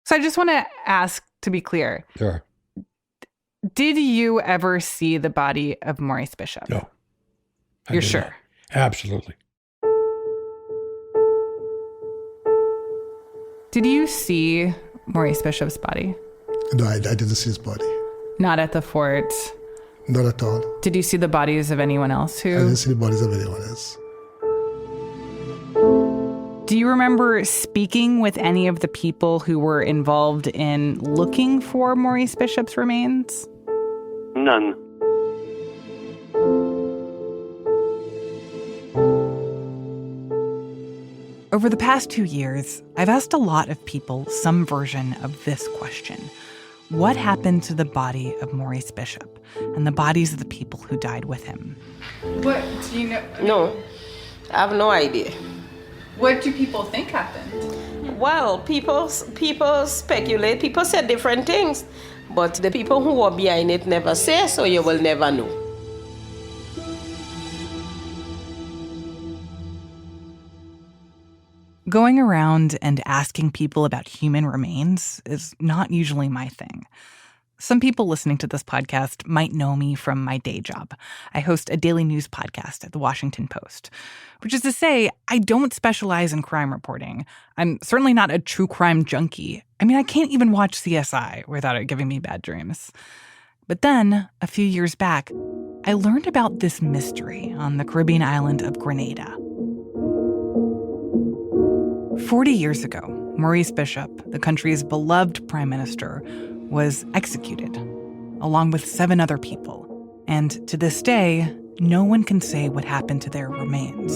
So I just want to ask, to be clear. Sure. Did you ever see the body of Maurice Bishop? No. You're sure? Not. Absolutely. Did you see Maurice Bishop's body? No, I didn't see his body. Not at the fort? Not at all. Did you see the bodies of anyone else who... I didn't see the bodies of anyone else. Do you remember speaking with any of the people who were involved in looking for Maurice Bishop's remains? None. Over the past 2 years, I've asked a lot of people some version of this question. What happened to the body of Maurice Bishop and the bodies of the people who died with him? What do you know? No, I have no idea. What do people think happened? Well, people speculate, people say different things, but the people who are behind it never say, so you will never know. Going around and asking people about human remains is not usually my thing. Some people listening to this podcast might know me from my day job. I host a daily news podcast at the Washington Post, which is to say, I don't specialize in crime reporting. I'm certainly not a true crime junkie. I mean, I can't even watch CSI without it giving me bad dreams. But then, a few years back, I learned about this mystery on the Caribbean island of Grenada. 40 years ago, Maurice Bishop, the country's beloved prime minister, was executed, along with 7 other people. And to this day, no one can say what happened to their remains.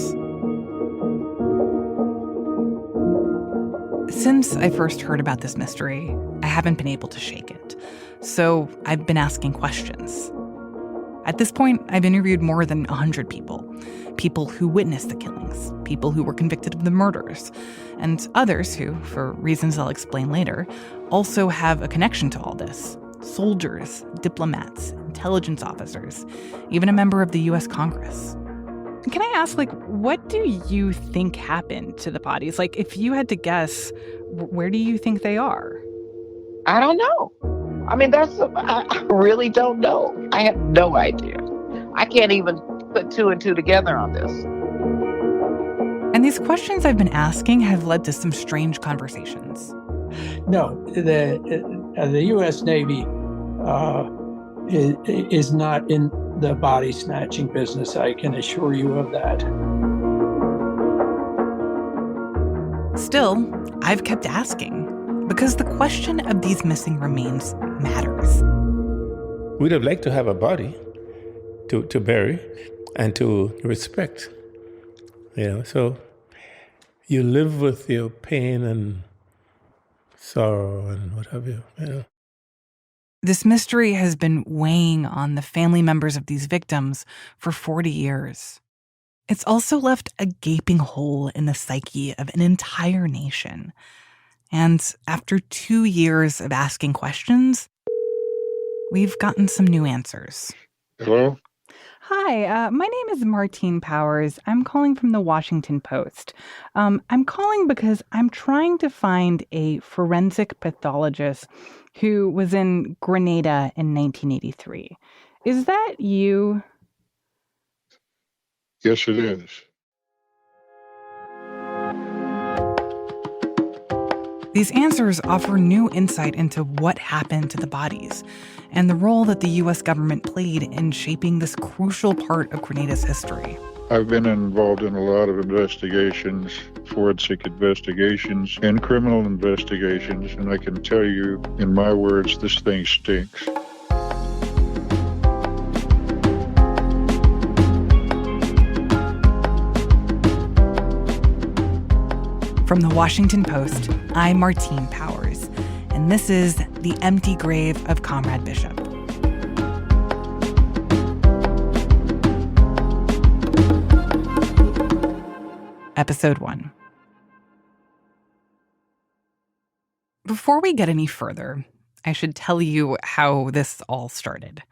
Since I first heard about this mystery, I haven't been able to shake it. So I've been asking questions. At this point, I've interviewed more than 100 people. People who witnessed the killings, people who were convicted of the murders, and others who, for reasons I'll explain later, also have a connection to all this. Soldiers, diplomats, intelligence officers, even a member of the U.S. Congress. Can I ask, what do you think happened to the bodies? If you had to guess, where do you think they are? I don't know. I mean, I really don't know. I have no idea. I can't even put 2 and 2 together on this. And these questions I've been asking have led to some strange conversations. No, the U.S. Navy is not in the body snatching business. I can assure you of that. Still, I've kept asking because the question of these missing remains matters. We'd have liked to have a body to bury and to respect. So you live with your pain and sorrow and what have you. This mystery has been weighing on the family members of these victims for 40 years. It's also left a gaping hole in the psyche of an entire nation. And after 2 years of asking questions, we've gotten some new answers. Hello? Hi, my name is Martine Powers. I'm calling from the Washington Post. I'm calling because I'm trying to find a forensic pathologist who was in Grenada in 1983. Is that you? Yes, it is. These answers offer new insight into what happened to the bodies and the role that the U.S. government played in shaping this crucial part of Grenada's history. I've been involved in a lot of investigations, forensic investigations, and criminal investigations, and I can tell you, in my words, this thing stinks. From the Washington Post, I'm Martine Powers, and this is The Empty Grave of Comrade Bishop. Episode 1. Before we get any further, I should tell you how this all started.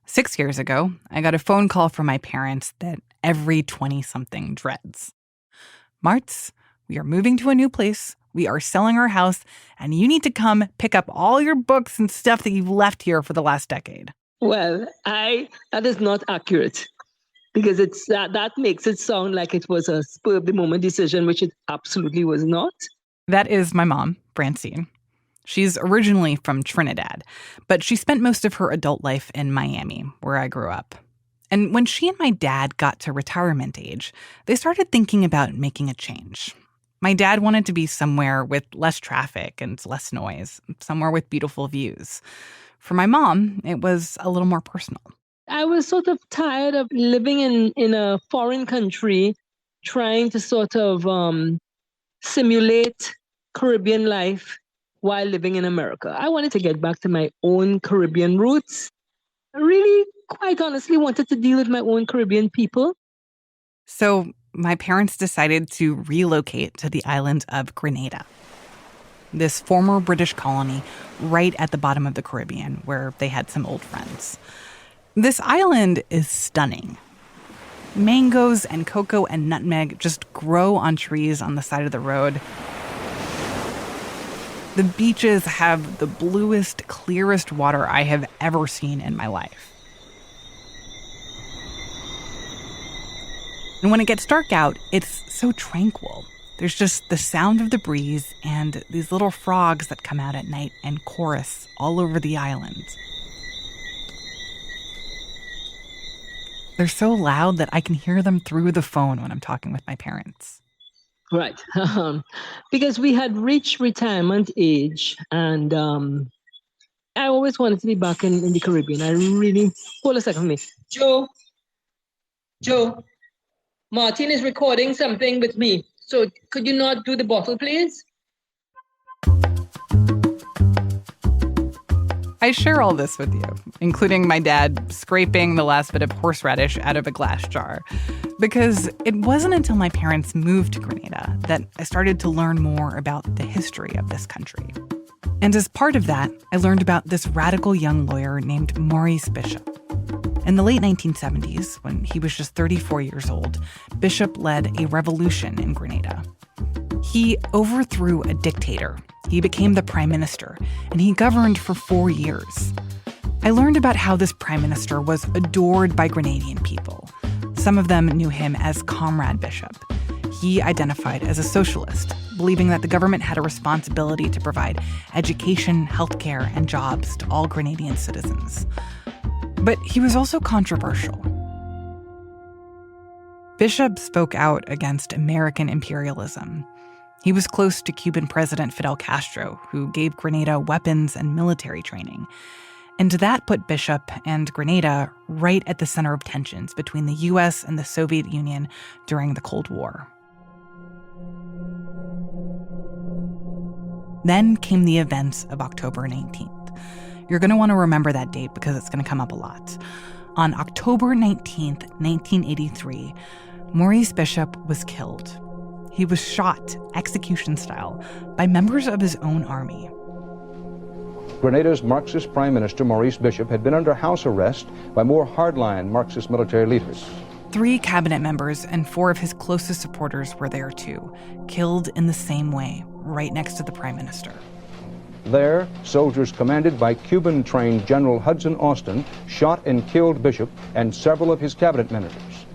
6 years ago, I got a phone call from my parents that every 20-something dreads. Martz, we are moving to a new place. We are selling our house, and you need to come pick up all your books and stuff that you've left here for the last decade. Well, that is not accurate, because that makes it sound like it was a spur of the moment decision, which it absolutely was not. That is my mom, Francine. She's originally from Trinidad, but she spent most of her adult life in Miami, where I grew up. And when she and my dad got to retirement age, they started thinking about making a change. My dad wanted to be somewhere with less traffic and less noise, somewhere with beautiful views. For my mom, it was a little more personal. I was sort of tired of living in a foreign country, trying to sort of simulate Caribbean life while living in America. I wanted to get back to my own Caribbean roots. I really, quite honestly, wanted to deal with my own Caribbean people. So my parents decided to relocate to the island of Grenada, this former British colony right at the bottom of the Caribbean where they had some old friends. This island is stunning. Mangoes and cocoa and nutmeg just grow on trees on the side of the road. The beaches have the bluest, clearest water I have ever seen in my life. And when it gets dark out, it's so tranquil. There's just the sound of the breeze and these little frogs that come out at night and chorus all over the island. They're so loud that I can hear them through the phone when I'm talking with my parents. Right. Because we had reached retirement age, and I always wanted to be back in the Caribbean. I really... Hold a second for me. Joe, Martine is recording something with me. So could you not do the bottle, please? I share all this with you, including my dad scraping the last bit of horseradish out of a glass jar, because it wasn't until my parents moved to Grenada that I started to learn more about the history of this country. And as part of that, I learned about this radical young lawyer named Maurice Bishop. In the late 1970s, when he was just 34 years old, Bishop led a revolution in Grenada. He overthrew a dictator. He became the prime minister, and he governed for 4 years. I learned about how this prime minister was adored by Grenadian people. Some of them knew him as Comrade Bishop. He identified as a socialist, believing that the government had a responsibility to provide education, healthcare, and jobs to all Grenadian citizens. But he was also controversial. Bishop spoke out against American imperialism. He was close to Cuban President Fidel Castro, who gave Grenada weapons and military training. And that put Bishop and Grenada right at the center of tensions between the U.S. and the Soviet Union during the Cold War. Then came the events of October 19th. You're going to want to remember that date because it's going to come up a lot. On October 19th, 1983, Maurice Bishop was killed. He was shot, execution style, by members of his own army. Grenada's Marxist Prime Minister Maurice Bishop had been under house arrest by more hardline Marxist military leaders. 3 cabinet members and 4 of his closest supporters were there too, killed in the same way, right next to the Prime Minister. There, soldiers commanded by Cuban-trained General Hudson Austin shot and killed Bishop and several of his cabinet ministers.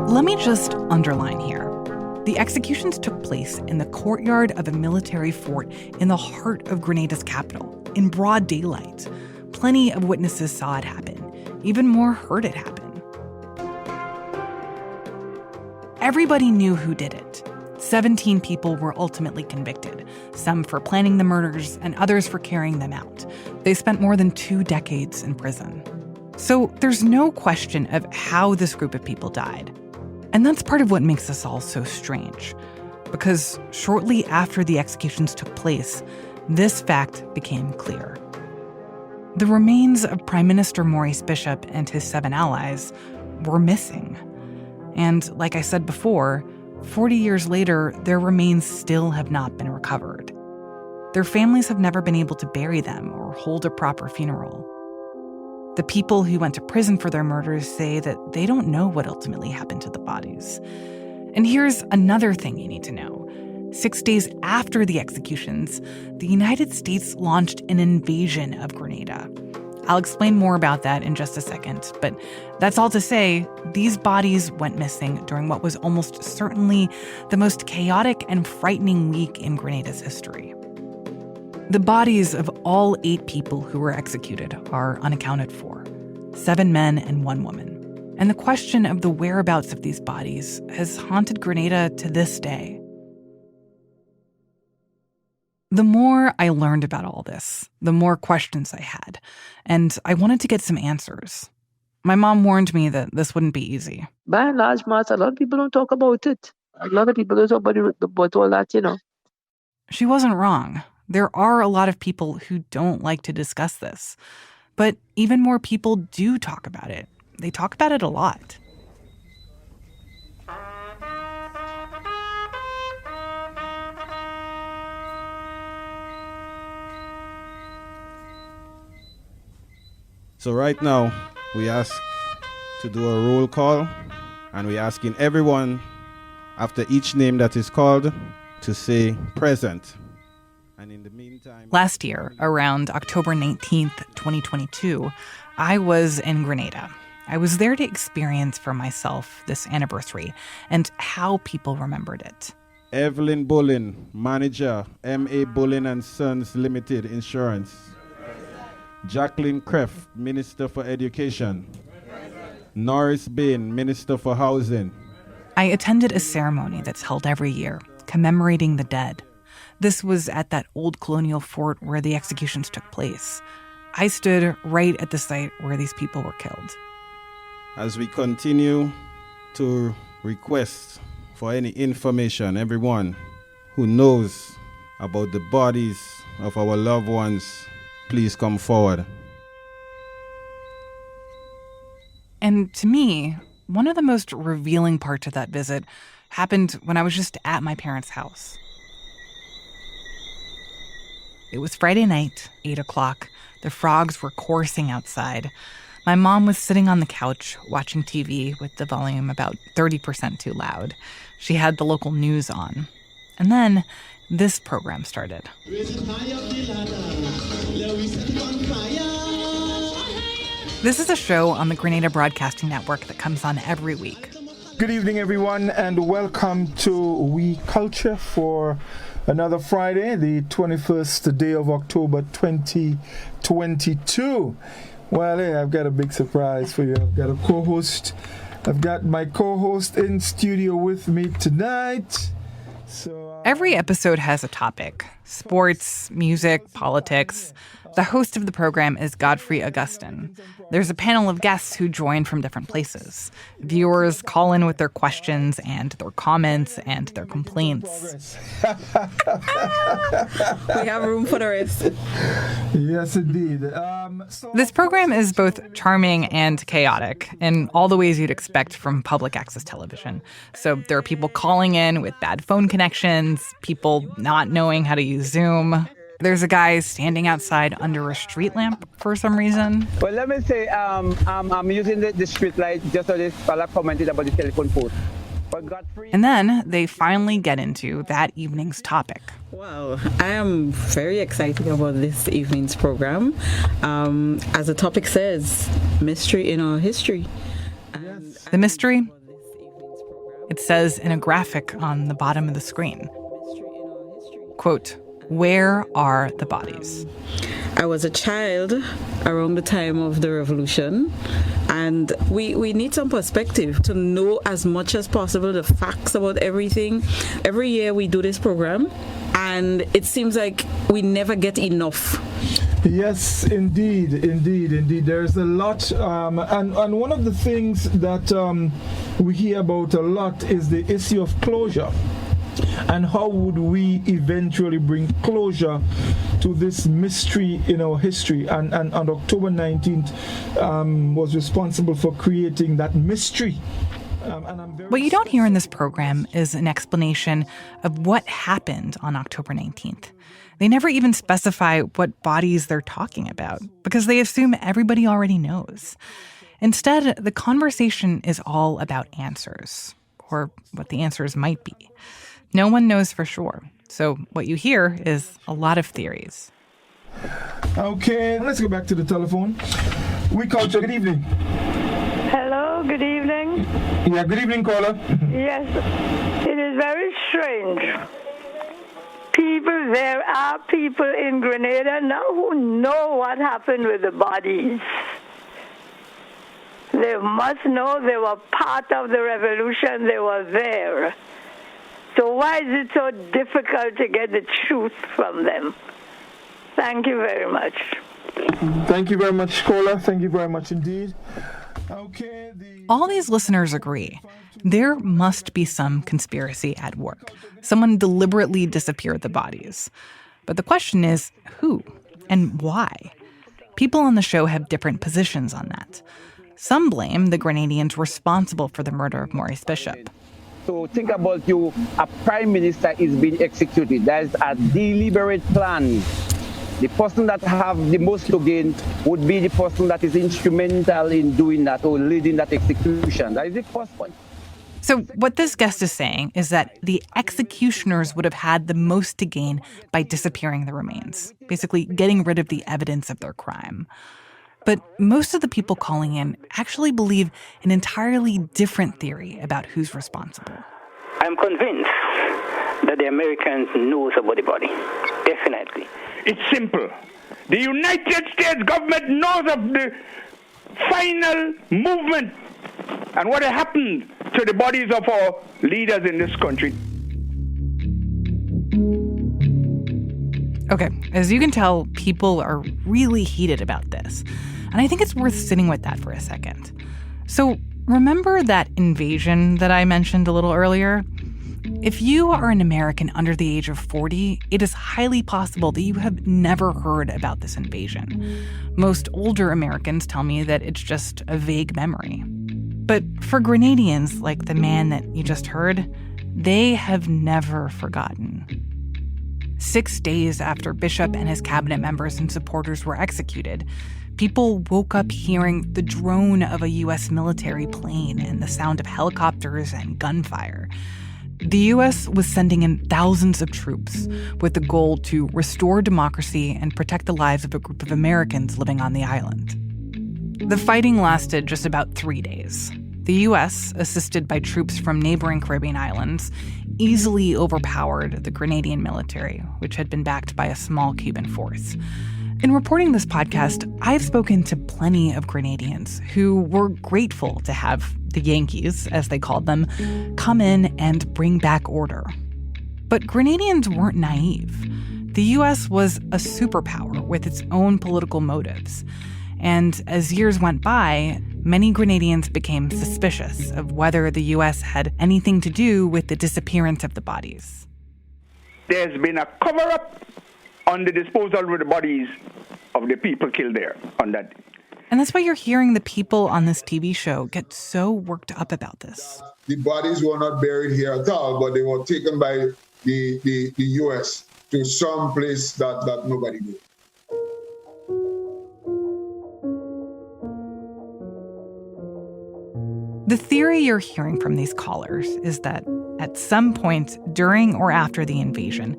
Let me just underline here. The executions took place in the courtyard of a military fort in the heart of Grenada's capital, in broad daylight. Plenty of witnesses saw it happen. Even more heard it happen. Everybody knew who did it. 17 people were ultimately convicted, some for planning the murders and others for carrying them out. They spent more than 2 decades in prison. So there's no question of how this group of people died. And that's part of what makes this all so strange. Because shortly after the executions took place, this fact became clear. The remains of Prime Minister Maurice Bishop and his 7 allies were missing. And like I said before, 40 years later, their remains still have not been recovered. Their families have never been able to bury them or hold a proper funeral. The people who went to prison for their murders say that they don't know what ultimately happened to the bodies. And here's another thing you need to know. 6 days after the executions, the United States launched an invasion of Grenada. I'll explain more about that in just a second, but that's all to say, these bodies went missing during what was almost certainly the most chaotic and frightening week in Grenada's history. The bodies of all 8 people who were executed are unaccounted for, 7 men and 1 woman. And the question of the whereabouts of these bodies has haunted Grenada to this day. The more I learned about all this, the more questions I had, and I wanted to get some answers. My mom warned me that this wouldn't be easy. By and large, Martha, a lot of people don't talk about it. A lot of people don't talk about all that, you know. She wasn't wrong. There are a lot of people who don't like to discuss this. But even more people do talk about it. They talk about it a lot. So right now, we ask to do a roll call, and we're asking everyone, after each name that is called, to say present. And in the meantime... Last year, around October 19th, 2022, I was in Grenada. I was there to experience for myself this anniversary and how people remembered it. Evelyn Bullen, manager, M.A. Bullen and Sons Limited Insurance. Jacqueline Kreff, Minister for Education. Norris Bain, Minister for Housing. I attended a ceremony that's held every year, commemorating the dead. This was at that old colonial fort where the executions took place. I stood right at the site where these people were killed. As we continue to request for any information, everyone who knows about the bodies of our loved ones, please come forward. And to me, one of the most revealing parts of that visit happened when I was just at my parents' house. It was Friday night, 8 o'clock. The frogs were chorusing outside. My mom was sitting on the couch watching TV with the volume about 30% too loud. She had the local news on. And then this program started. This is a show on the Grenada Broadcasting Network that comes on every week. Good evening, everyone, and welcome to We Culture for another Friday, the 21st day of October 2022. Well, hey, I've got a big surprise for you. I've got a co-host. I've got my co-host in studio with me tonight. Every episode has a topic: sports, music, politics. The host of the program is Godfrey Augustin. There's a panel of guests who join from different places. Viewers call in with their questions and their comments and their complaints. We have room for the rest. Yes, indeed. This program is both charming and chaotic in all the ways you'd expect from public access television. So there are people calling in with bad phone connections, people not knowing how to use Zoom. There's a guy standing outside under a street lamp for some reason. Well, let me say, I'm using the street light just so this fella commented about the telephone pole. And then they finally get into that evening's topic. Wow, I am very excited about this evening's program. As the topic says, mystery in our history. The mystery? It says in a graphic on the bottom of the screen. Quote, "Where are the bodies?" I was a child around the time of the revolution, and we need some perspective to know as much as possible the facts about everything. Every year we do this program, and it seems like we never get enough. Yes, indeed. There's a lot, and one of the things that we hear about a lot is the issue of closure. And how would we eventually bring closure to this mystery in our history? And on October 19th was responsible for creating that mystery. What you don't hear in this program is an explanation of what happened on October 19th. They never even specify what bodies they're talking about because they assume everybody already knows. Instead, the conversation is all about answers, or what the answers might be. No one knows for sure. So what you hear is a lot of theories. Okay, let's go back to the telephone. We called you. Good evening. Hello, good evening. Yeah, good evening, caller. Yes, it is very strange. There are people in Grenada now who know what happened with the bodies. They must know they were part of the revolution, they were there. So why is it so difficult to get the truth from them? Thank you very much. Thank you very much, caller. Thank you very much indeed. Okay. All these listeners agree. There must be some conspiracy at work. Someone deliberately disappeared the bodies. But the question is, who and why? People on the show have different positions on that. Some blame the Grenadians responsible for the murder of Maurice Bishop. So think about a prime minister is being executed. That is a deliberate plan. The person that have the most to gain would be the person that is instrumental in doing that or leading that execution. That is the first point. So what this guest is saying is that the executioners would have had the most to gain by disappearing the remains, basically getting rid of the evidence of their crime. But most of the people calling in actually believe an entirely different theory about who's responsible. I'm convinced that the Americans knows about the body. Definitely. It's simple. The United States government knows of the final movement and what happened to the bodies of our leaders in this country. Okay, as you can tell, people are really heated about this. And I think it's worth sitting with that for a second. So remember that invasion that I mentioned a little earlier? If you are an American under the age of 40, it is highly possible that you have never heard about this invasion. Most older Americans tell me that it's just a vague memory. But for Grenadians, like the man that you just heard, they have never forgotten. 6 days after Bishop and his cabinet members and supporters were executed, people woke up hearing the drone of a U.S. military plane and the sound of helicopters and gunfire. The U.S. was sending in thousands of troops with the goal to restore democracy and protect the lives of a group of Americans living on the island. The fighting lasted just about 3 days. The U.S., assisted by troops from neighboring Caribbean islands, easily overpowered the Grenadian military, which had been backed by a small Cuban force. In reporting this podcast, I've spoken to plenty of Grenadians who were grateful to have the Yankees, as they called them, come in and bring back order. But Grenadians weren't naive. The U.S. was a superpower with its own political motives. And as years went by, many Grenadians became suspicious of whether the U.S. had anything to do with the disappearance of the bodies. There's been a cover-up on the disposal of the bodies of the people killed there on that. And that's why you're hearing the people on this TV show get so worked up about this. The bodies were not buried here at all, but they were taken by the U.S. to some place that nobody knew. The theory you're hearing from these callers is that at some point during or after the invasion,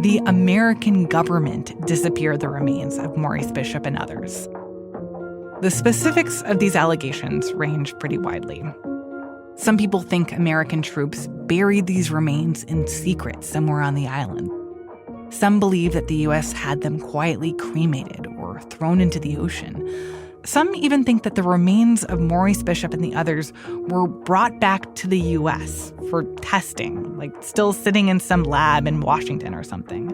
the American government disappeared the remains of Maurice Bishop and others. The specifics of these allegations range pretty widely. Some people think American troops buried these remains in secret somewhere on the island. Some believe that the U.S. had them quietly cremated or thrown into the ocean. Some even think that the remains of Maurice Bishop and the others were brought back to the U.S. for testing, like still sitting in some lab in Washington or something.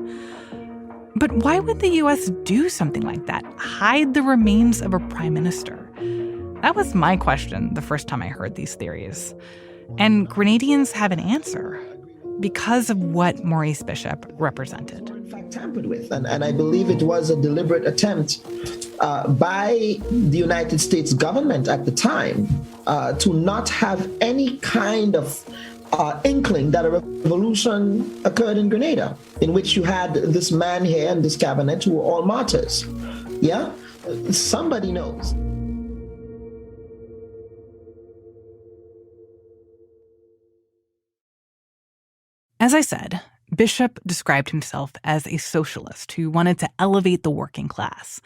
But why would the U.S. do something like that? Hide the remains of a prime minister? That was my question the first time I heard these theories. And Grenadians have an answer because of what Maurice Bishop represented. In fact, tampered with, and I believe it was a deliberate attempt by the United States government at the time to not have any kind of inkling that a revolution occurred in Grenada, in which you had this man here and this cabinet who were all martyrs. Yeah? Somebody knows. As I said, Bishop described himself as a socialist who wanted to elevate the working class.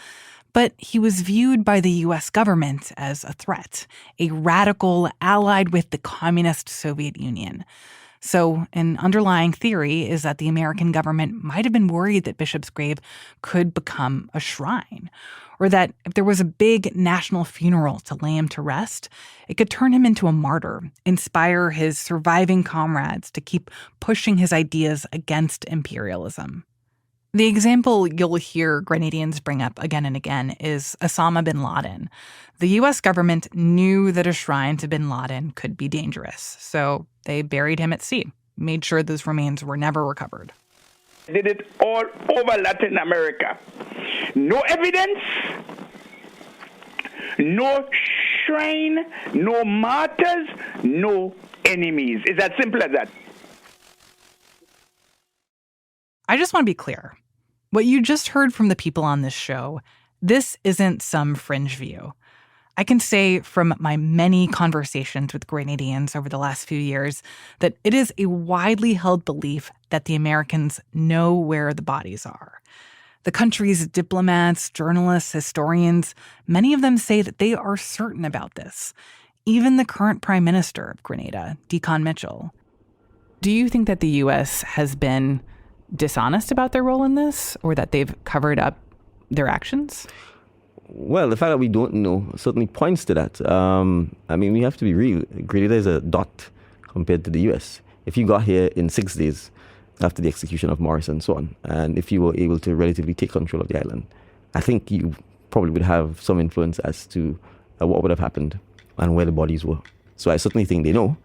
But he was viewed by the U.S. government as a threat, a radical allied with the communist Soviet Union. So an underlying theory is that the American government might have been worried that Bishop's grave could become a shrine, or that if there was a big national funeral to lay him to rest, it could turn him into a martyr, inspire his surviving comrades to keep pushing his ideas against imperialism. The example you'll hear Grenadians bring up again and again is Osama bin Laden. The U.S. government knew that a shrine to bin Laden could be dangerous, so they buried him at sea, made sure those remains were never recovered. Did it all over Latin America. No evidence, no shrine, no martyrs, no enemies. It's as simple as that. I just want to be clear. What you just heard from the people on this show, this isn't some fringe view. I can say from my many conversations with Grenadians over the last few years that it is a widely held belief that the Americans know where the bodies are. The country's diplomats, journalists, historians, many of them say that they are certain about this. Even the current prime minister of Grenada, Decon Mitchell. Do you think that the U.S. has been dishonest about their role in this, or that they've covered up their actions? Well, the fact that we don't know certainly points to that. I mean, we have to be real. Grenada is a dot compared to the U.S. If you got here in 6 days after the execution of Maurice and so on, and if you were able to relatively take control of the island, I think you probably would have some influence as to what would have happened and where the bodies were. So I certainly think they know.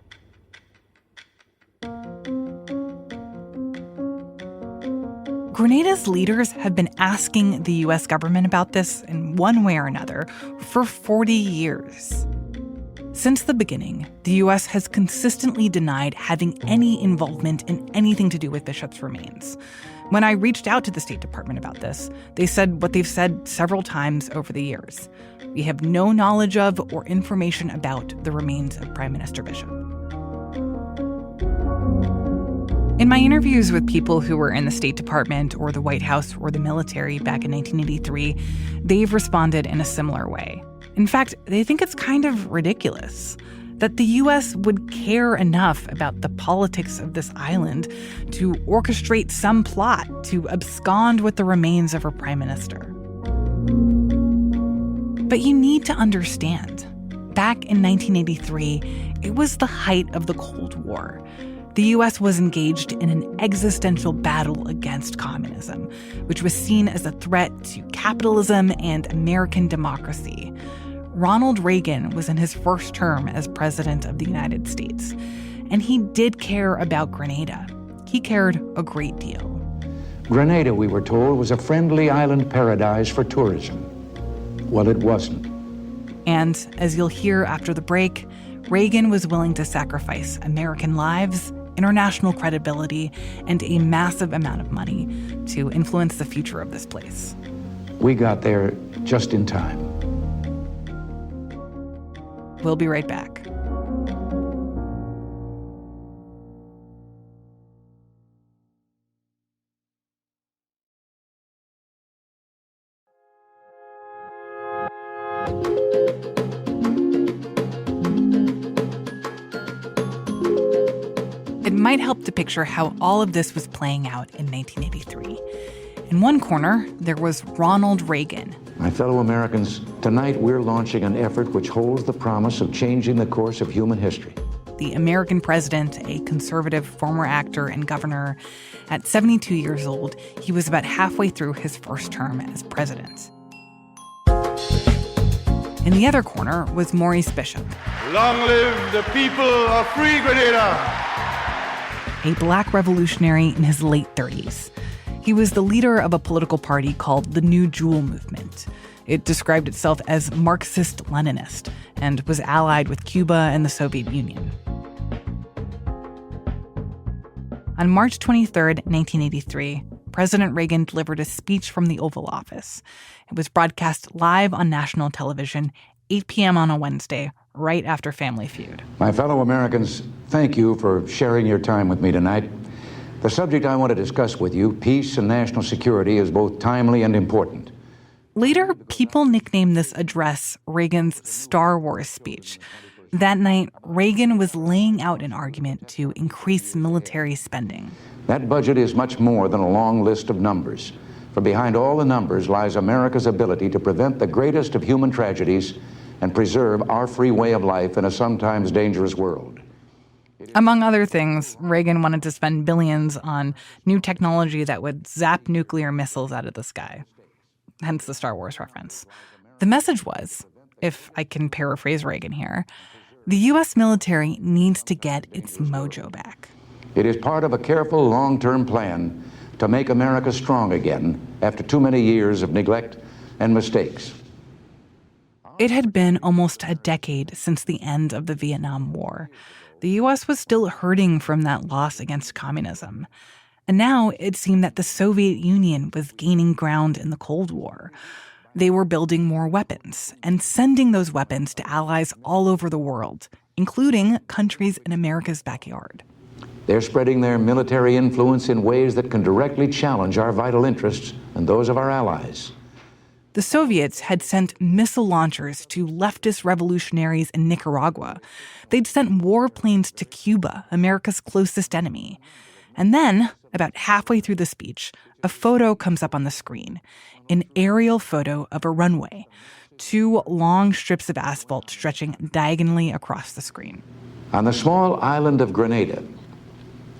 Grenada's leaders have been asking the U.S. government about this in one way or another for 40 years. Since the beginning, the U.S. has consistently denied having any involvement in anything to do with Bishop's remains. When I reached out to the State Department about this, they said what they've said several times over the years. We have no knowledge of or information about the remains of Prime Minister Bishop. In my interviews with people who were in the State Department or the White House or the military back in 1983, they've responded in a similar way. In fact, they think it's kind of ridiculous that the U.S. would care enough about the politics of this island to orchestrate some plot to abscond with the remains of her prime minister. But you need to understand, back in 1983, it was the height of the Cold War. The U.S. was engaged in an existential battle against communism, which was seen as a threat to capitalism and American democracy. Ronald Reagan was in his first term as president of the United States, and he did care about Grenada. He cared a great deal. Grenada, we were told, was a friendly island paradise for tourism. Well, it wasn't. And as you'll hear after the break, Reagan was willing to sacrifice American lives, international credibility, and a massive amount of money to influence the future of this place. We got there just in time. We'll be right back. It might help to picture how all of this was playing out in 1983. In one corner, there was Ronald Reagan. My fellow Americans, tonight we're launching an effort which holds the promise of changing the course of human history. The American president, a conservative former actor and governor. At 72 years old, he was about halfway through his first term as president. In the other corner was Maurice Bishop. Long live the people of free Grenada! A black revolutionary in his late 30s. He was the leader of a political party called the New Jewel Movement. It described itself as Marxist-Leninist and was allied with Cuba and the Soviet Union. On March 23, 1983, President Reagan delivered a speech from the Oval Office. It was broadcast live on national television, 8 p.m. on a Wednesday, right after Family Feud. My fellow Americans, thank you for sharing your time with me tonight. The subject I want to discuss with you, peace and national security, is both timely and important. Later, people nicknamed this address Reagan's Star Wars speech. That night, Reagan was laying out an argument to increase military spending. That budget is much more than a long list of numbers. For behind all the numbers lies America's ability to prevent the greatest of human tragedies and preserve our free way of life in a sometimes dangerous world. Among other things, Reagan wanted to spend billions on new technology that would zap nuclear missiles out of the sky. Hence the Star Wars reference. The message was, if I can paraphrase Reagan here, the U.S. military needs to get its mojo back. It is part of a careful long-term plan to make America strong again after too many years of neglect and mistakes. It had been almost a decade since the end of the Vietnam War. The U.S. was still hurting from that loss against communism. And now it seemed that the Soviet Union was gaining ground in the Cold War. They were building more weapons and sending those weapons to allies all over the world, including countries in America's backyard. They're spreading their military influence in ways that can directly challenge our vital interests and those of our allies. The Soviets had sent missile launchers to leftist revolutionaries in Nicaragua. They'd sent warplanes to Cuba, America's closest enemy. And then, about halfway through the speech, a photo comes up on the screen, an aerial photo of a runway, 2 long strips of asphalt stretching diagonally across the screen. On the small island of Grenada,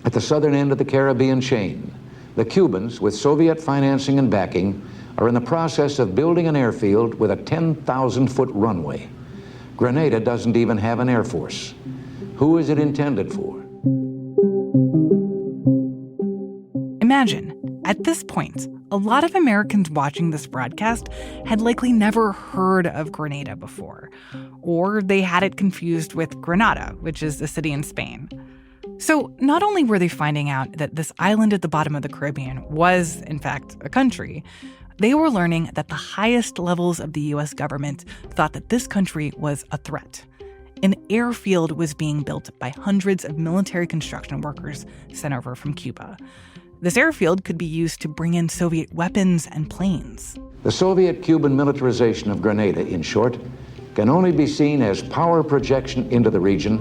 at the southern end of the Caribbean chain, the Cubans, with Soviet financing and backing, are in the process of building an airfield with a 10,000-foot runway. Grenada doesn't even have an air force. Who is it intended for? Imagine, at this point, a lot of Americans watching this broadcast had likely never heard of Grenada before, or they had it confused with Grenada, which is a city in Spain. So not only were they finding out that this island at the bottom of the Caribbean was, in fact, a country, they were learning that the highest levels of the U.S. government thought that this country was a threat. An airfield was being built by hundreds of military construction workers sent over from Cuba. This airfield could be used to bring in Soviet weapons and planes. The Soviet-Cuban militarization of Grenada, in short, can only be seen as power projection into the region,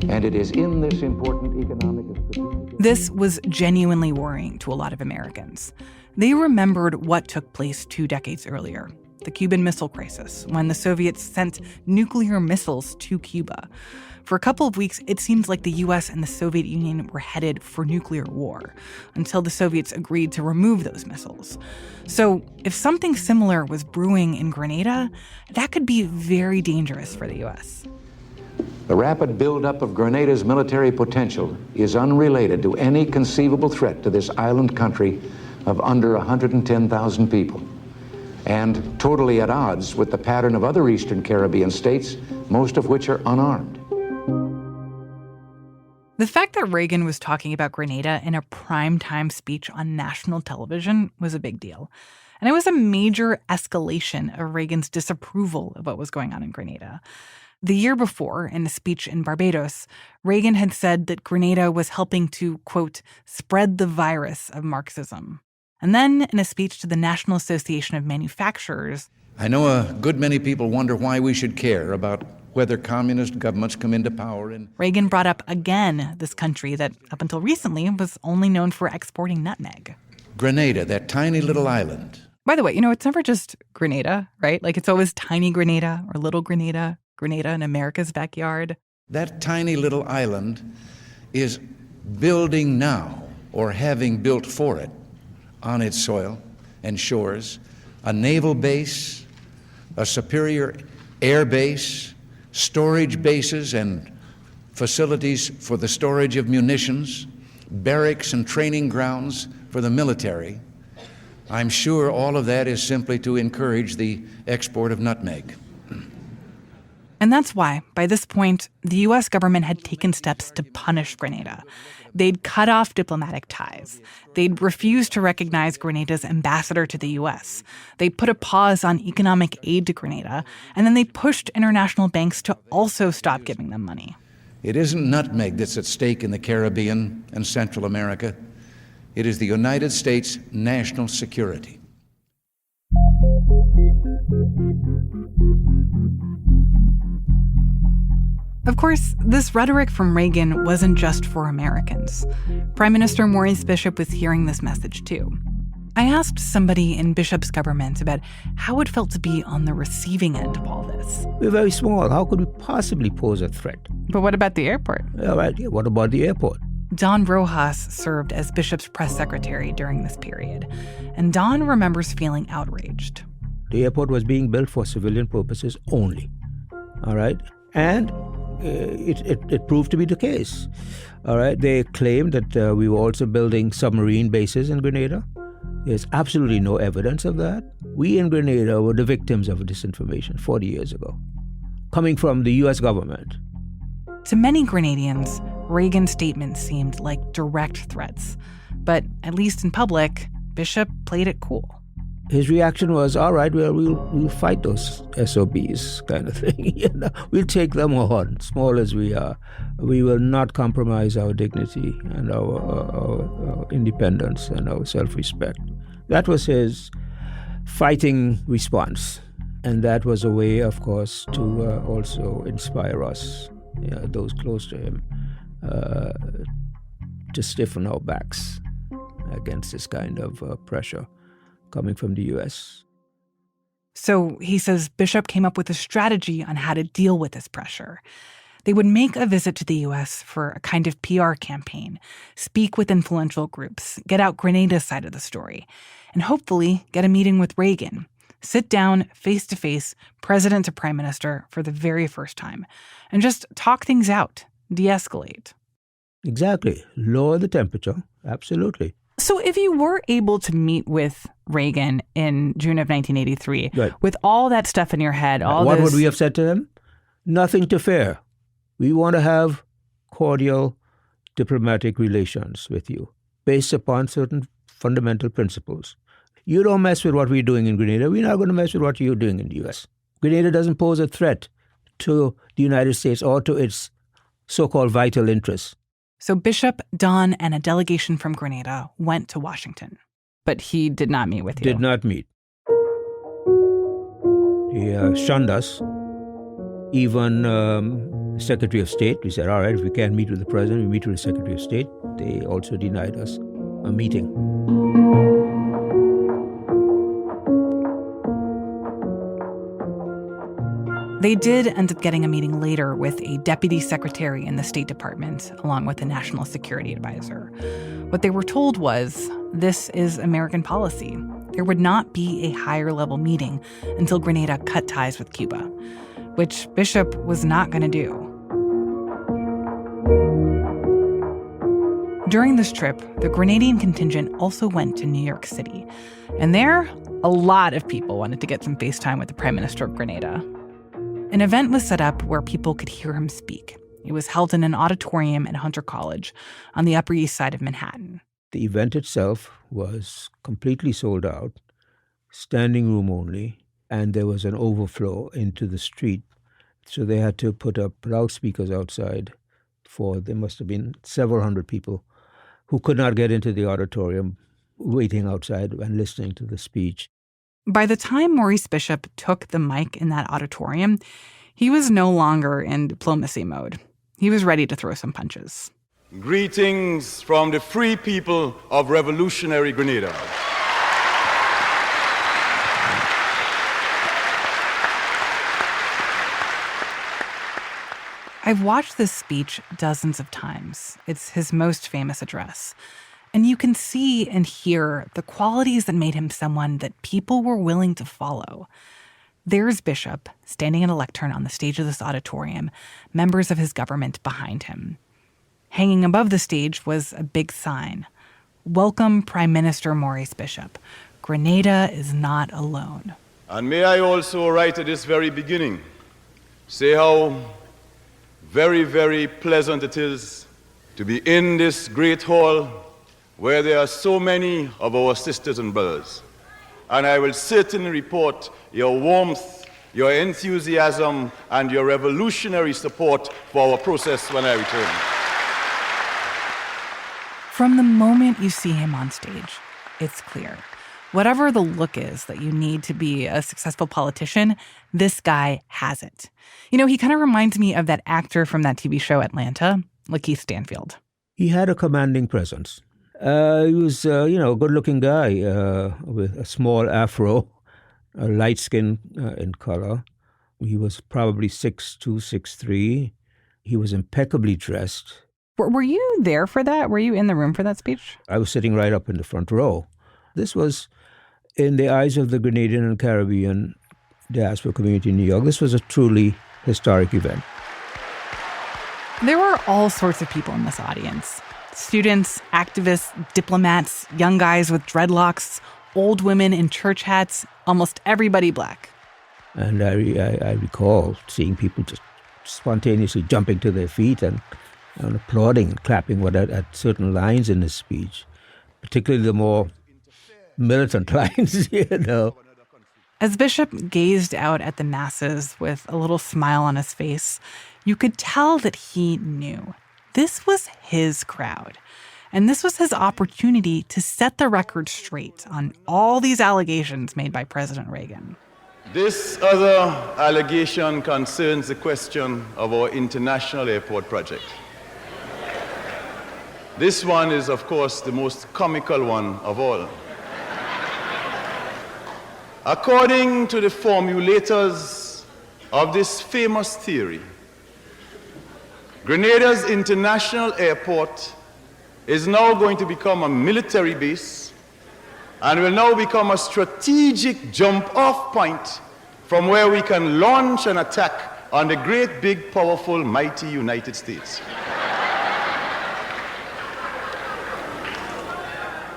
and it is in this important economic and strategic... This was genuinely worrying to a lot of Americans. They remembered what took place 2 decades earlier, the Cuban Missile Crisis, when the Soviets sent nuclear missiles to Cuba. For a couple of weeks, it seemed like the U.S. and the Soviet Union were headed for nuclear war, until the Soviets agreed to remove those missiles. So if something similar was brewing in Grenada, that could be very dangerous for the U.S. The rapid buildup of Grenada's military potential is unrelated to any conceivable threat to this island country of under 110,000 people, and totally at odds with the pattern of other Eastern Caribbean states, most of which are unarmed. The fact that Reagan was talking about Grenada in a primetime speech on national television was a big deal. And it was a major escalation of Reagan's disapproval of what was going on in Grenada. The year before, in a speech in Barbados, Reagan had said that Grenada was helping to, quote, spread the virus of Marxism. And then, in a speech to the National Association of Manufacturers, I know a good many people wonder why we should care about whether communist governments come into power. Reagan brought up again this country that, up until recently, was only known for exporting nutmeg. Grenada, that tiny little island. By the way, it's never just Grenada, right? Like, it's always tiny Grenada or little Grenada, Grenada in America's backyard. That tiny little island is building now, or having built for it, on its soil and shores, a naval base, a superior air base, storage bases and facilities for the storage of munitions, barracks and training grounds for the military. I'm sure all of that is simply to encourage the export of nutmeg. And that's why, by this point, the U.S. government had taken steps to punish Grenada. They'd cut off diplomatic ties. They'd refused to recognize Grenada's ambassador to the U.S. They put a pause on economic aid to Grenada, and then they pushed international banks to also stop giving them money. It isn't nutmeg that's at stake in the Caribbean and Central America. It is the United States' national security. Of course, this rhetoric from Reagan wasn't just for Americans. Prime Minister Maurice Bishop was hearing this message too. I asked somebody in Bishop's government about how it felt to be on the receiving end of all this. We're very small. How could we possibly pose a threat? But what about the airport? All right, yeah, what about the airport? Don Rojas served as Bishop's press secretary during this period, and Don remembers feeling outraged. The airport was being built for civilian purposes only, all right? And it proved to be the case, all right? They claimed that we were also building submarine bases in Grenada. There's absolutely no evidence of that. We in Grenada were the victims of disinformation 40 years ago, coming from the U.S. government. To many Grenadians, Reagan's statements seemed like direct threats. But at least in public, Bishop played it cool. His reaction was, all right, well, we'll fight those SOBs kind of thing. You know, we'll take them on, small as we are. We will not compromise our dignity and our independence and our self-respect. That was his fighting response. And that was a way, of course, to also inspire us, those close to him, to stiffen our backs against this kind of pressure coming from the U.S. So he says Bishop came up with a strategy on how to deal with this pressure. They would make a visit to the U.S. for a kind of PR campaign, speak with influential groups, get out Grenada's side of the story, and hopefully get a meeting with Reagan. Sit down, face-to-face, president to prime minister for the very first time, and just talk things out, de-escalate. Exactly. Lower the temperature. Absolutely. So if you were able to meet with Reagan in June of 1983, right, with all that stuff in your head, what would we have said to him? Nothing to fear. We want to have cordial diplomatic relations with you based upon certain fundamental principles. You don't mess with what we're doing in Grenada. We're not going to mess with what you're doing in the U.S. Grenada doesn't pose a threat to the United States or to its so-called vital interests. So Bishop, Don, and a delegation from Grenada went to Washington. But he did not meet with you. Did not meet. He shunned us. Even the Secretary of State, we said, all right, if we can't meet with the President, we meet with the Secretary of State. They also denied us a meeting. They did end up getting a meeting later with a deputy secretary in the State Department, along with a national security advisor. What they were told was, this is American policy. There would not be a higher-level meeting until Grenada cut ties with Cuba, which Bishop was not going to do. During this trip, the Grenadian contingent also went to New York City. And there, a lot of people wanted to get some FaceTime with the Prime Minister of Grenada. An event was set up where people could hear him speak. It was held in an auditorium at Hunter College on the Upper East Side of Manhattan. The event itself was completely sold out, standing room only, and there was an overflow into the street. So they had to put up loudspeakers outside there must have been several hundred people who could not get into the auditorium, waiting outside and listening to the speech. By the time Maurice Bishop took the mic in that auditorium, he was no longer in diplomacy mode. He was ready to throw some punches. Greetings from the free people of revolutionary Grenada. I've watched this speech dozens of times. It's his most famous address. And you can see and hear the qualities that made him someone that people were willing to follow. There's Bishop, standing at a lectern on the stage of this auditorium, members of his government behind him. Hanging above the stage was a big sign. Welcome, Prime Minister Maurice Bishop. Grenada is not alone. And may I also write at this very beginning say how very, very pleasant it is to be in this great hall where there are so many of our sisters and brothers. And I will certainly report your warmth, your enthusiasm, and your revolutionary support for our process when I return. From the moment you see him on stage, it's clear. Whatever the look is that you need to be a successful politician, this guy has it. You know, he kind of reminds me of that actor from that TV show Atlanta, Lakeith Stanfield. He had a commanding presence. He was, a good-looking guy with a small afro, light skin in color. He was probably 6'2", 6'3". He was impeccably dressed. Were you there for that? Were you in the room for that speech? I was sitting right up in the front row. This was, in the eyes of the Grenadian and Caribbean diaspora community in New York, this was a truly historic event. There were all sorts of people in this audience. Students, activists, diplomats, young guys with dreadlocks, old women in church hats, almost everybody black. And I recall seeing people just spontaneously jumping to their feet and applauding and clapping at certain lines in his speech, particularly the more militant lines, As Bishop gazed out at the masses with a little smile on his face, you could tell that he knew. This was his crowd. And this was his opportunity to set the record straight on all these allegations made by President Reagan. This other allegation concerns the question of our international airport project. This one is, of course, the most comical one of all. According to the formulators of this famous theory, Grenada's international airport is now going to become a military base and will now become a strategic jump-off point from where we can launch an attack on the great, big, powerful, mighty United States.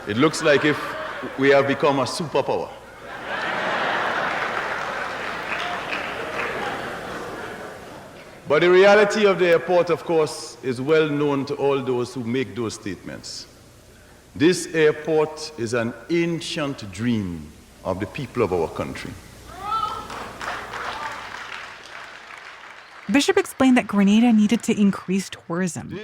It looks like if we have become a superpower. But the reality of the airport, of course, is well known to all those who make those statements. This airport is an ancient dream of the people of our country. Bishop explained that Grenada needed to increase tourism.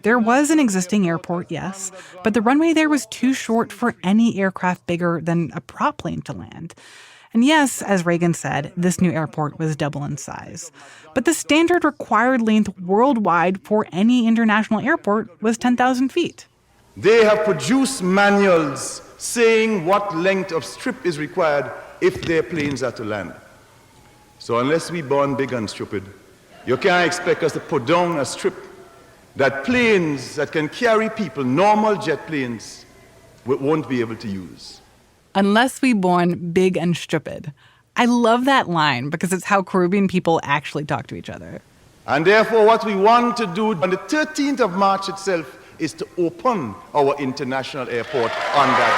There was an existing airport, yes, but the runway there was too short for any aircraft bigger than a prop plane to land. And yes, as Reagan said, this new airport was double in size. But the standard required length worldwide for any international airport was 10,000 feet. They have produced manuals saying what length of strip is required if their planes are to land. So unless we born big and stupid, you can't expect us to put down a strip that planes that can carry people, normal jet planes, won't be able to use. Unless we born big and stupid. I love that line because it's how Caribbean people actually talk to each other. And therefore, what we want to do on the 13th of March itself is to open our international airport on that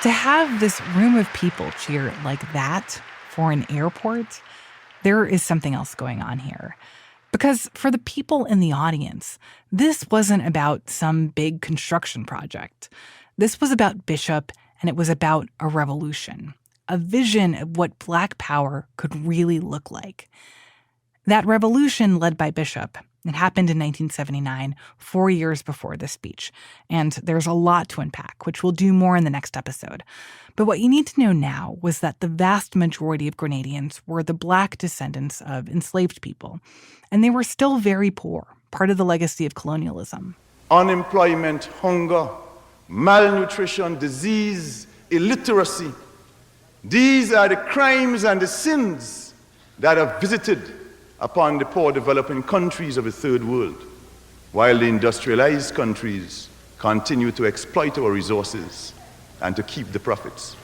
day. To have this room of people cheer like that for an airport, there is something else going on here. Because for the people in the audience, this wasn't about some big construction project. This was about Bishop, and it was about a revolution, a vision of what Black power could really look like. That revolution led by Bishop, it happened in 1979, 4 years before this speech. And there's a lot to unpack, which we'll do more in the next episode. But what you need to know now was that the vast majority of Grenadians were the Black descendants of enslaved people. And they were still very poor, part of the legacy of colonialism. Unemployment, hunger, malnutrition, disease, illiteracy. These are the crimes and the sins that have visited upon the poor developing countries of the third world, while the industrialized countries continue to exploit our resources and to keep the profits.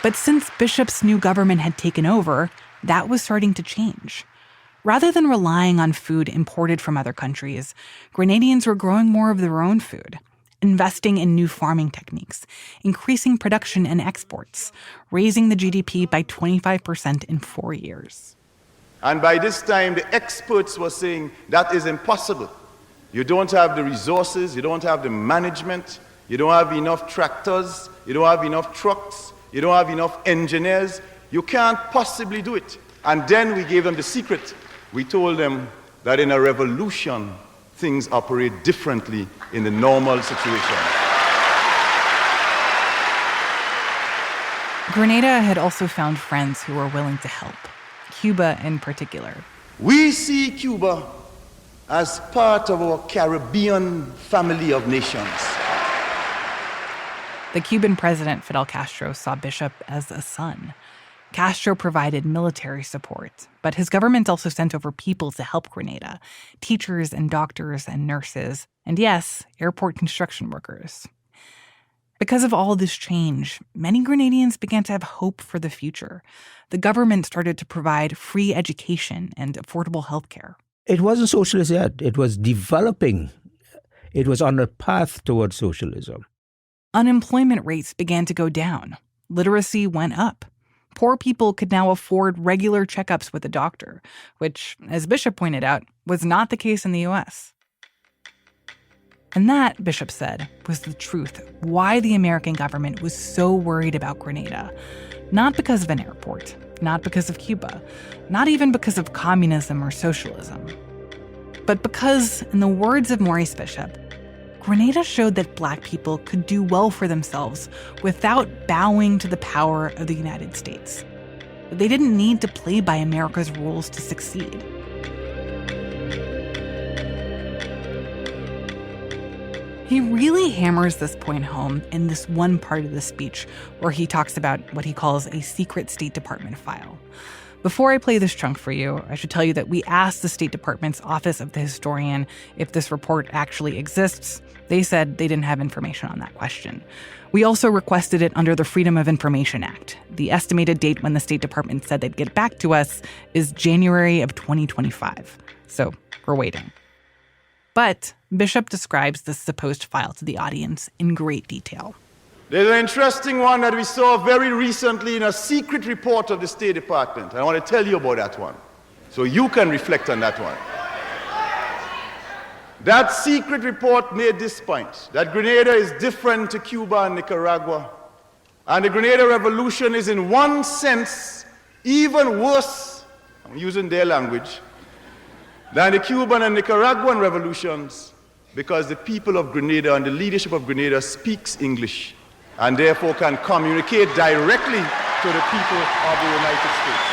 But since Bishop's new government had taken over, that was starting to change. Rather than relying on food imported from other countries, Grenadians were growing more of their own food. investing in new farming techniques, increasing production and exports, raising the GDP by 25% in 4 years. And by this time, the experts were saying that is impossible. You don't have the resources, you don't have the management, you don't have enough tractors, you don't have enough trucks, you don't have enough engineers. You can't possibly do it. And then we gave them the secret. We told them that in a revolution, things operate differently in the normal situation. Grenada had also found friends who were willing to help, Cuba in particular. We see Cuba as part of our Caribbean family of nations. The Cuban president, Fidel Castro, saw Bishop as a son. Castro provided military support, but his government also sent over people to help Grenada, teachers and doctors and nurses, and yes, airport construction workers. Because of all this change, many Grenadians began to have hope for the future. The government started to provide free education and affordable health care. It wasn't socialist yet. It was developing. It was on a path towards socialism. Unemployment rates began to go down. Literacy went up. Poor people could now afford regular checkups with a doctor, which, as Bishop pointed out, was not the case in the U.S. And that, Bishop said, was the truth of why the American government was so worried about Grenada. Not because of an airport, not because of Cuba, not even because of communism or socialism, but because, in the words of Maurice Bishop, Grenada showed that Black people could do well for themselves without bowing to the power of the United States. They didn't need to play by America's rules to succeed. He really hammers this point home in this one part of the speech where he talks about what he calls a secret State Department file. Before I play this chunk for you, I should tell you that we asked the State Department's Office of the Historian if this report actually exists. They said they didn't have information on that question. We also requested it under the Freedom of Information Act. The estimated date when the State Department said they'd get back to us is January of 2025. So we're waiting. But Bishop describes this supposed file to the audience in great detail. There's an interesting one that we saw very recently in a secret report of the State Department. I want to tell you about that one, so you can reflect on that one. That secret report made this point, that Grenada is different to Cuba and Nicaragua, and the Grenada Revolution is in one sense even worse, I'm using their language, than the Cuban and Nicaraguan revolutions, because the people of Grenada and the leadership of Grenada speaks English and therefore can communicate directly to the people of the United States.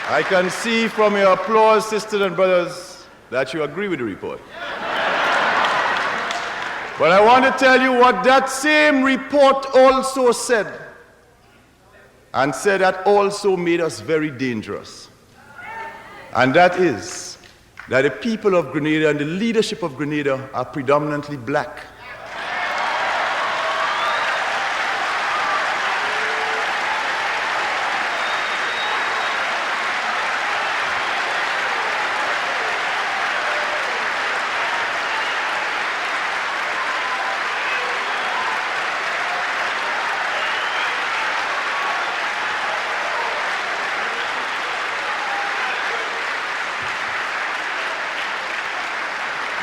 I can see from your applause, sisters and brothers, that you agree with the report. But I want to tell you what that same report also said, and said that also made us very dangerous. And that is that the people of Grenada and the leadership of Grenada are predominantly Black.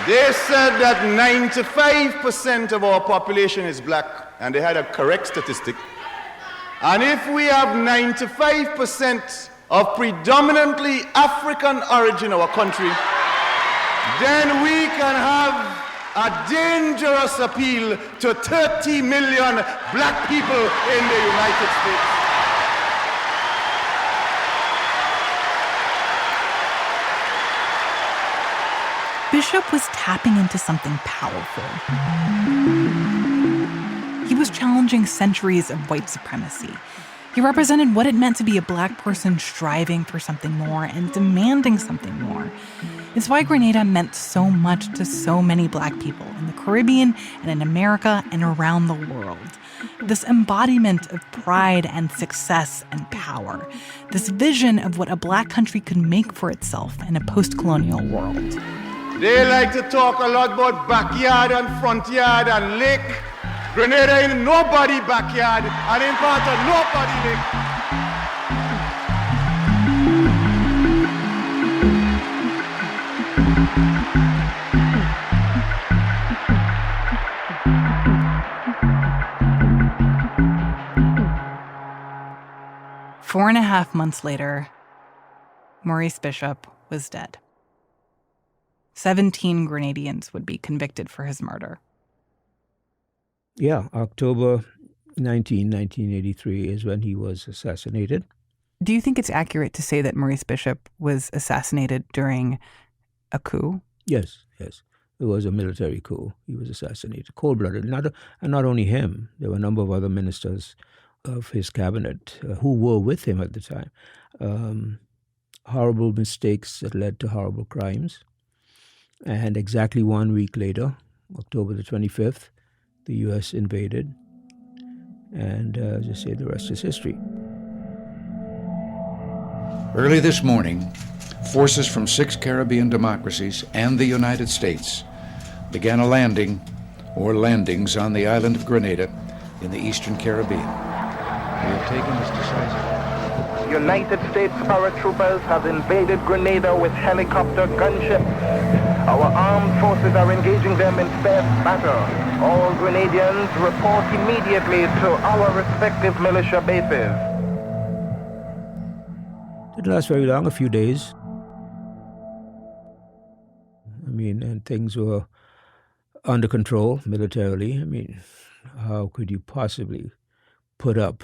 They said that 95% of our population is Black, and they had a correct statistic. And if we have 95% of predominantly African origin in our country, then we can have a dangerous appeal to 30 million Black people in the United States. Bishop was tapping into something powerful. He was challenging centuries of white supremacy. He represented what it meant to be a Black person striving for something more and demanding something more. It's why Grenada meant so much to so many Black people in the Caribbean and in America and around the world. this embodiment of pride and success and power, this vision of what a Black country could make for itself in a post-colonial world. They like to talk a lot about backyard and front yard and lake. Grenada ain't nobody backyard and ain't part of nobody lake. 4.5 months later, Maurice Bishop was dead. 17 Grenadians would be convicted for his murder. Yeah, October 1983 is when he was assassinated. Do you think it's accurate to say that Maurice Bishop was assassinated during a coup? Yes. It was a military coup. He was assassinated, cold-blooded. And not only him, there were a number of other ministers of his cabinet who were with him at the time. Horrible mistakes that led to horrible crimes. And exactly 1 week later, October the 25th, the U.S. invaded. And as I say, the rest is history. Early this morning, forces from 6 Caribbean democracies and the United States began a landing or landings on the island of Grenada in the Eastern Caribbean. We have taken this decisive. United States paratroopers have invaded Grenada with helicopter gunships. Our armed forces are engaging them in fierce battle. All Grenadians report immediately to our respective militia bases. It didn't last very long, a few days. And things were under control militarily. How could you possibly put up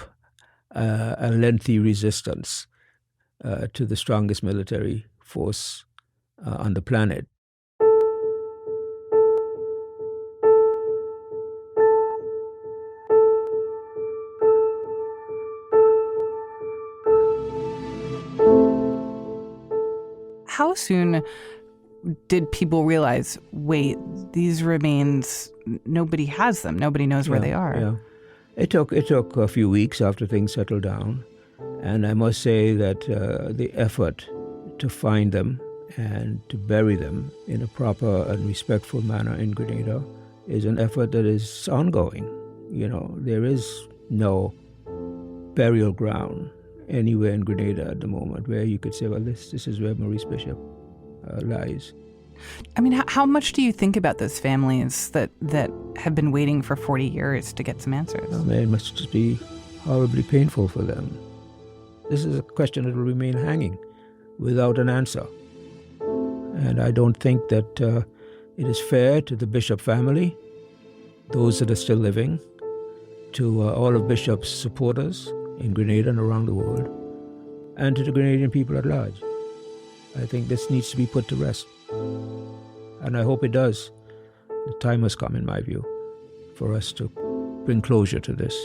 a lengthy resistance to the strongest military force on the planet? How soon did people realize, wait, these remains, nobody has them, nobody knows where they are? Yeah. It took a few weeks after things settled down. And I must say that the effort to find them and to bury them in a proper and respectful manner in Grenada is an effort that is ongoing. There is no burial ground anywhere in Grenada at the moment where you could say, well, this is where Maurice Bishop lies. How much do you think about those families that have been waiting for 40 years to get some answers? It must just be horribly painful for them. This is a question that will remain hanging without an answer. And I don't think that it is fair to the Bishop family, those that are still living, to all of Bishop's supporters in Grenada and around the world, and to the Grenadian people at large. I think this needs to be put to rest. And I hope it does. The time has come, in my view, for us to bring closure to this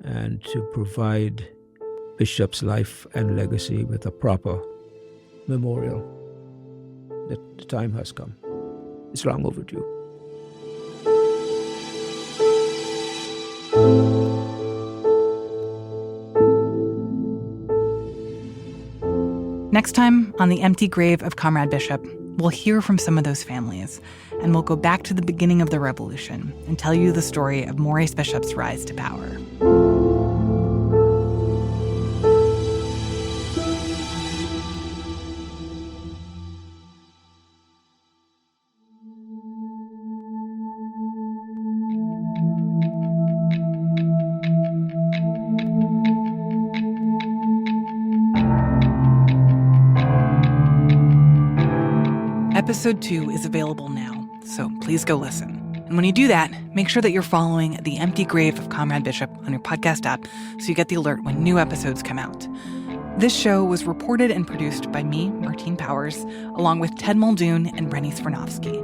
and to provide Bishop's life and legacy with a proper memorial. The time has come. It's long overdue. Next time on The Empty Grave of Comrade Bishop, we'll hear from some of those families, and we'll go back to the beginning of the revolution and tell you the story of Maurice Bishop's rise to power. Episode 2 is available now, so please go listen. And when you do that, make sure that you're following The Empty Grave of Comrade Bishop on your podcast app so you get the alert when new episodes come out. This show was reported and produced by me, Martine Powers, along with Ted Muldoon and Brenny Svirnovsky.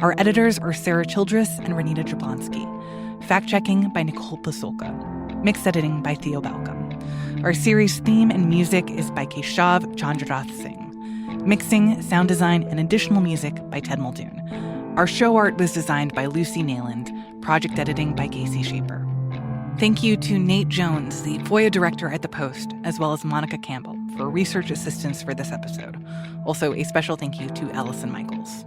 Our editors are Sarah Childress and Renita Jablonski. Fact-checking by Nicole Pasulka. Mix editing by Theo Balcom. Our series theme and music is by Keshav Chandrarath Singh. Mixing, sound design, and additional music by Ted Muldoon. Our show art was designed by Lucy Nayland, project editing by Casey Shaper. Thank you to Nate Jones, the FOIA director at the Post, as well as Monica Campbell for research assistance for this episode. Also, a special thank you to Allison Michaels.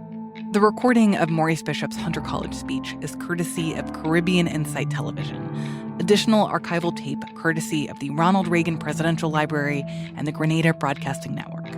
The recording of Maurice Bishop's Hunter College speech is courtesy of Caribbean Insight Television. Additional archival tape courtesy of the Ronald Reagan Presidential Library and the Grenada Broadcasting Network.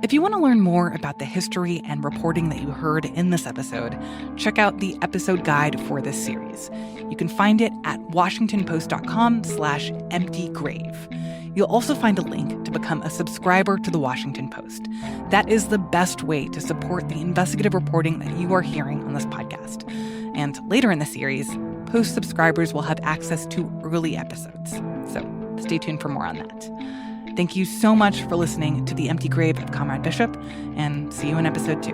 If you want to learn more about the history and reporting that you heard in this episode, check out the episode guide for this series. You can find it at washingtonpost.com/emptygrave. You'll also find a link to become a subscriber to the Washington Post. That is the best way to support the investigative reporting that you are hearing on this podcast. And later in the series, Post subscribers will have access to early episodes. So stay tuned for more on that. Thank you so much for listening to The Empty Grave of Comrade Bishop, and see you in episode 2.